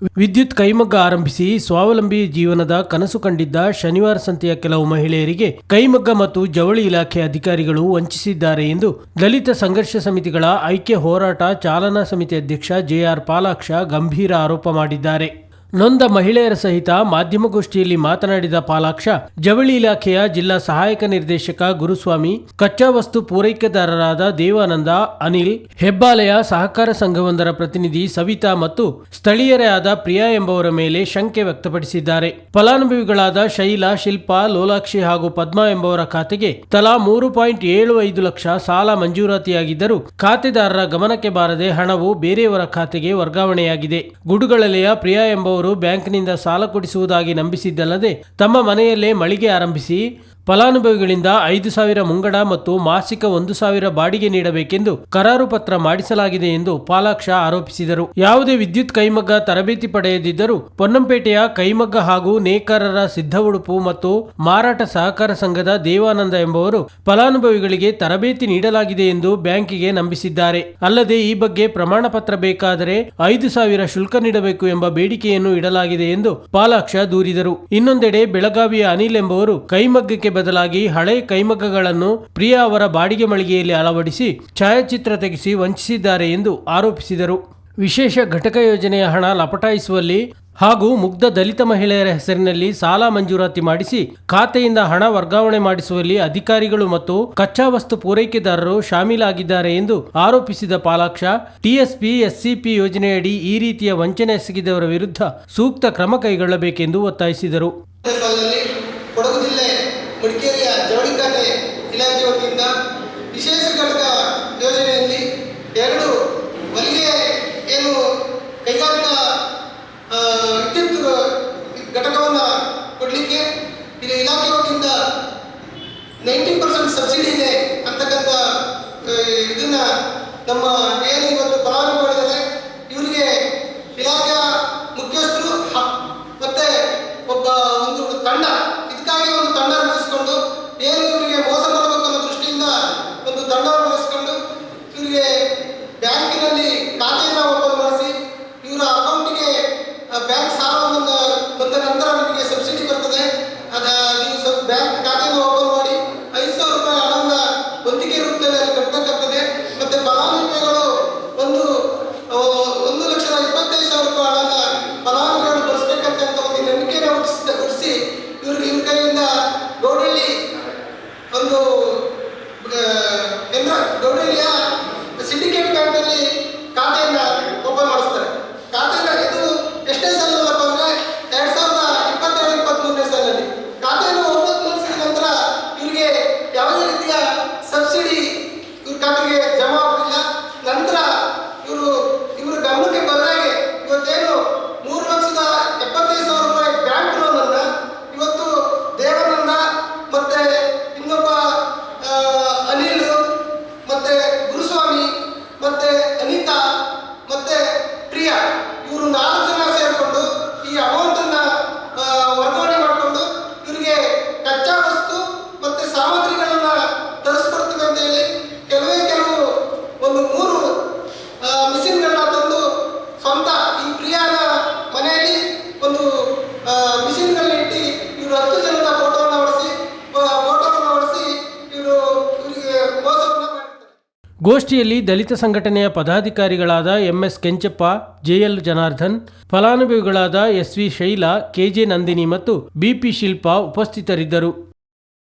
ವಿದ್ಯುತ್ ಕೈಮಗ್ಗ ಆರಂಭಿಸಿ ಸ್ವಾವಲಂಬಿ ಜೀವನದ ಕನಸು ಕಂಡಿದ್ದ ಶನಿವಾರ ಸಂತೆಯ ಕೆಲವು ಮಹಿಳೆಯರಿಗೆ ಕೈಮಗ್ಗ ಮತ್ತು ಜವಳಿ ಇಲಾಖೆ ಅಧಿಕಾರಿಗಳು ವಂಚಿಸಿದ್ದಾರೆ ಎಂದು ದಲಿತ ಸಂಘರ್ಷ ಸಮಿತಿಗಳ ಐಕ್ಯ ಹೋರಾಟ ಚಾಲನಾ ಸಮಿತಿ ಅಧ್ಯಕ್ಷ ಜೆಆರ್ ಪಾಲಾಕ್ಷ ಗಂಭೀರ ಆರೋಪ ಮಾಡಿದ್ದಾರೆ. ನೊಂದ ಮಹಿಳೆಯರ ಸಹಿತ ಮಾಧ್ಯಮಗೋಷ್ಠಿಯಲ್ಲಿ ಮಾತನಾಡಿದ ಪಾಲಾಕ್ಷ, ಜವಳಿ ಇಲಾಖೆಯ ಜಿಲ್ಲಾ ಸಹಾಯಕ ನಿರ್ದೇಶಕ ಗುರುಸ್ವಾಮಿ, ಕಚ್ಚಾ ವಸ್ತು ಪೂರೈಕೆದಾರರಾದ ದೇವಾನಂದ, ಅನಿಲ್, ಹೆಬ್ಬಾಲೆಯ ಸಹಕಾರ ಸಂಘವೊಂದರ ಪ್ರತಿನಿಧಿ ಸವಿತಾ ಮತ್ತು ಸ್ಥಳೀಯರೇ ಆದ ಪ್ರಿಯಾ ಎಂಬುವರ ಮೇಲೆ ಶಂಕೆ ವ್ಯಕ್ತಪಡಿಸಿದ್ದಾರೆ. ಫಲಾನುಭವಿಗಳಾದ ಶೈಲಾ, ಶಿಲ್ಪಾ, ಲೋಲಾಕ್ಷಿ ಹಾಗೂ ಪದ್ಮಾ ಎಂಬುವರ ಖಾತೆಗೆ ತಲಾ 3.75 ಲಕ್ಷ ಸಾಲ ಮಂಜೂರಾತಿಯಾಗಿದ್ದರೂ ಖಾತೆದಾರರ ಗಮನಕ್ಕೆ ಬಾರದೆ ಹಣವು ಬೇರೆಯವರ ಖಾತೆಗೆ ವರ್ಗಾವಣೆಯಾಗಿದೆ. ಗುಡುಗಳಲೆಯ ಪ್ರಿಯಾ ಎಂಬುವರು ಬ್ಯಾಂಕ್ನಿಂದ ಸಾಲ ಕೊಡಿಸುವುದಾಗಿ ನಂಬಿಸಿದ್ದಲ್ಲದೆ ತಮ್ಮ ಮನೆಯಲ್ಲೇ ಮಳಿಗೆ ಆರಂಭಿಸಿ ಫಲಾನುಭವಿಗಳಿಂದ 5,000 ಮುಂಗಡ ಮತ್ತು ಮಾಸಿಕ 1,000 ಬಾಡಿಗೆ ನೀಡಬೇಕೆಂದು ಕರಾರು ಪತ್ರ ಮಾಡಿಸಲಾಗಿದೆ ಎಂದು ಪಾಲಾಕ್ಷ ಆರೋಪಿಸಿದರು. ಯಾವುದೇ ವಿದ್ಯುತ್ ಕೈಮಗ್ಗ ತರಬೇತಿ ಪಡೆಯದಿದ್ದರೂ ಪೊನ್ನಂಪೇಟೆಯ ಕೈಮಗ್ಗ ಹಾಗೂ ನೇಕಾರರ ಸಿದ್ಧ ಉಡುಪು ಮತ್ತು ಮಾರಾಟ ಸಹಕಾರ ಸಂಘದ ದೇವಾನಂದ ಎಂಬುವರು ಫಲಾನುಭವಿಗಳಿಗೆ ತರಬೇತಿ ನೀಡಲಾಗಿದೆ ಎಂದು ಬ್ಯಾಂಕಿಗೆ ನಂಬಿಸಿದ್ದಾರೆ. ಅಲ್ಲದೆ ಈ ಬಗ್ಗೆ ಪ್ರಮಾಣ ಪತ್ರ ಬೇಕಾದರೆ 5,000 ಶುಲ್ಕ ನೀಡಬೇಕು ಎಂಬ ಬೇಡಿಕೆಯನ್ನು ಇಡಲಾಗಿದೆ ಎಂದು ಪಾಲಾಕ್ಷ ದೂರಿದರು. ಇನ್ನೊಂದೆಡೆ ಬೆಳಗಾವಿಯ ಅನಿಲ್ ಎಂಬುವರು ಕೈಮಗ್ಗಕ್ಕೆ ಬದಲಾಗಿ ಹಳೆ ಕೈಮಗ್ಗಗಳನ್ನು ಪ್ರಿಯಾ ಅವರ ಬಾಡಿಗೆ ಮಳಿಗೆಯಲ್ಲಿ ಅಳವಡಿಸಿ ಛಾಯಾಚಿತ್ರ ತೆಗೆಸಿ ವಂಚಿಸಿದ್ದಾರೆ ಎಂದು ಆರೋಪಿಸಿದರು. ವಿಶೇಷ ಘಟಕ ಯೋಜನೆಯ ಹಣ ಲಪಟಾಯಿಸುವಲ್ಲಿ ಹಾಗೂ ಮುಗ್ಧ ದಲಿತ ಮಹಿಳೆಯರ ಹೆಸರಿನಲ್ಲಿ ಸಾಲ ಮಂಜೂರಾತಿ ಮಾಡಿಸಿ ಖಾತೆಯಿಂದ ಹಣ ವರ್ಗಾವಣೆ ಮಾಡಿಸುವಲ್ಲಿ ಅಧಿಕಾರಿಗಳು ಮತ್ತು ಕಚ್ಚಾ ವಸ್ತು ಪೂರೈಕೆದಾರರು ಶಾಮೀಲಾಗಿದ್ದಾರೆ ಎಂದು ಆರೋಪಿಸಿದ ಪಾಲಾಕ್ಷ, ಟಿಎಸ್ಪಿ, ಎಸ್ಸಿಪಿ ಯೋಜನೆಯಡಿ ಈ ರೀತಿಯ ವಂಚನೆ ಎಸಗಿದವರ ವಿರುದ್ಧ ಸೂಕ್ತ ಕ್ರಮ ಕೈಗೊಳ್ಳಬೇಕೆಂದು ಒತ್ತಾಯಿಸಿದರು. ಮಡಿಕೇರಿಯ ಜವಳಿ ಖಾತೆ ಇಲಾಖೆ ವತಿಯಿಂದ ವಿಶೇಷ ಘಟಕ ಯೋಜನೆಯಲ್ಲಿ 2 ಹೊಲಿಗೆ ಏನು ಕೈಗಾರಿಕಾ ವಿದ್ಯುತ್ ಘಟಕವನ್ನು ಕೊಡಲಿಕ್ಕೆ ಇಲ್ಲಿ ಇಲಾಖೆ ವತಿಯಿಂದ 90% ಸಬ್ಸಿಡಿ ಇದೆ ಅಂತಕ್ಕಂಥ ಇದನ್ನ ನಮ್ಮ ಏನು ಇವತ್ತು ಫಲಾನುಭವಿಗಳಿದ್ದಾರೆ ಇವರಿಗೆ ಇಲಾಖೆಯ ಮುಖ್ಯಸ್ಥರು ಮತ್ತೆ ಒಂದು ತಂಡ ಇದಕ್ಕಾಗಿ ಒಂದು ತಂಡ ರಚಿಸಿಕೊಂಡು ಏನು ಇವರಿಗೆ ಮೋಸ ಮಾಡಬೇಕನ್ನೋ ದೃಷ್ಟಿಯಿಂದ ಒಂದು ತಂಡವನ್ನು ರಚಿಸಿಕೊಂಡು ಇವರಿಗೆ ಬ್ಯಾಂಕಿನಲ್ಲಿ ಖಾತೆಯನ್ನು ಓಪನ್ ಮಾಡಿಸಿ ಇವರ ಅಕೌಂಟಿಗೆ ಬ್ಯಾಂಕ್ ಸಾಲ ಬಂದ ನಂತರ ನಿಮಗೆ ಸಬ್ಸಿಡಿ ಬರ್ತದೆ. ನೀವು ಬ್ಯಾಂಕ್ ಖಾತೆಯನ್ನು ಓಪನ್ ಮಾಡಿ 5,000 ರೂಪಾಯಿ ಹಣವನ್ನು ವಂತಿಕೆ ರೂಪದಲ್ಲಿ ಅಲ್ಲಿ ಕಟ್ಟಬೇಕಾಗ್ತದೆ. ಮತ್ತೆ ಫಲಾನುಭವಿಗಳು 1,25,000 ರೂಪಾಯಿ ಹಣವನ್ನು ಫಲಾನುಭವಿಗಳು ಬಳಸಬೇಕಂತ ಒಂದು ನಂಬಿಕೆಯನ್ನು ಹುಟ್ಟಿಸಿ ಇವ್ರ ಕೈಯಿಂದ ಗೌಡಳ್ಳಿ ಒಂದು ಗೌಡಳ್ಳಿಯ ಸಿಂಡಿಕೇಟ್ ಬ್ಯಾಂಕ್ನಲ್ಲಿ ಖಾತೆಯನ್ನು ಓಪನ್ ಮಾಡಿಸ್ತಾರೆ. ಖಾತೆಯನ್ನು ಇದು ಎಷ್ಟೇ ಸಾಲಲ್ಲಪ್ಪ ಅಂದರೆ 2022-23ನೇ ಸಾಲಲ್ಲಿ ಖಾತೆಯನ್ನು ಓಪನ್ ಮಾಡಿಸಿದ ನಂತರ ಇವರಿಗೆ ಯಾವುದೇ ರೀತಿಯ ಸಬ್ಸಿಡಿ ಇವ್ರ ಖಾತೆಗೆ ಜಮಾ ಆಗೋದಿಲ್ಲ. ನಂತರ ಇವರು ಗಮನಕ್ಕೆ ಬದಲಾಗಿ ಇವತ್ತೇನು 3,75,000 ರೂಪಾಯಿ ಬ್ಯಾಂಕ್ ಲೋನನ್ನು ಇವತ್ತು ದೇವಾನಂದ ಮತ್ತೆ ಇನ್ನೊಬ್ಬ ಅನಿಲ್ ಮತ್ತೆ ಗುರುಸ್ವಾಮಿ ಮತ್ತೆ ಅನಿತಾ ಮತ್ತೆ ಪ್ರಿಯಾ ಇವರು 4 ಜನ ಸೇರಿಕೊಂಡು ಈ ಅಮೌಂಟ್ ಅನ್ನ ವರ್ಗಾವಣೆ ಮಾಡಿಕೊಂಡು ಇವರಿಗೆ ಕಚ್ಚಾ ವಸ್ತು ಮತ್ತೆ ಸಾಮಗ್ರಿಗಳನ್ನ ತರಿಸ್ಕೊಡ್ತೀವಿ ಅಂತ ಹೇಳಿ ಕೆಲವು ಒಂದು 3 ಮಿಷಿನ್ಗಳನ್ನ ತಂದು ಸ್ವಂತ ಈ ಪ್ರಿಯಾನ ಮನೆಯಲ್ಲಿ ಒಂದು ಮಿಷಿನ್ಗಳನ್ನ ಇಟ್ಟು ಇವರು 10 ಜನದ ಫೋಟೋವನ್ನು ಹೊಡಿಸಿ ಇವರಿಗೆ ಮೋಸವನ್ನು ಮಾಡಿರ್ತಾರೆ. ಗೋಷ್ಠಿಯಲ್ಲಿ ದಲಿತ ಸಂಘಟನೆಯ ಪದಾಧಿಕಾರಿಗಳಾದ ಎಂಎಸ್ ಕೆಂಚಪ್ಪ, ಜೆಎಲ್ ಜನಾರ್ದನ್, ಫಲಾನುಭವಿಗಳಾದ ಎಸ್ವಿ ಶೈಲಾ, ಕೆಜೆ ನಂದಿನಿ ಮತ್ತು ಬಿಪಿ ಶಿಲ್ಪಾ ಉಪಸ್ಥಿತರಿದ್ದರು.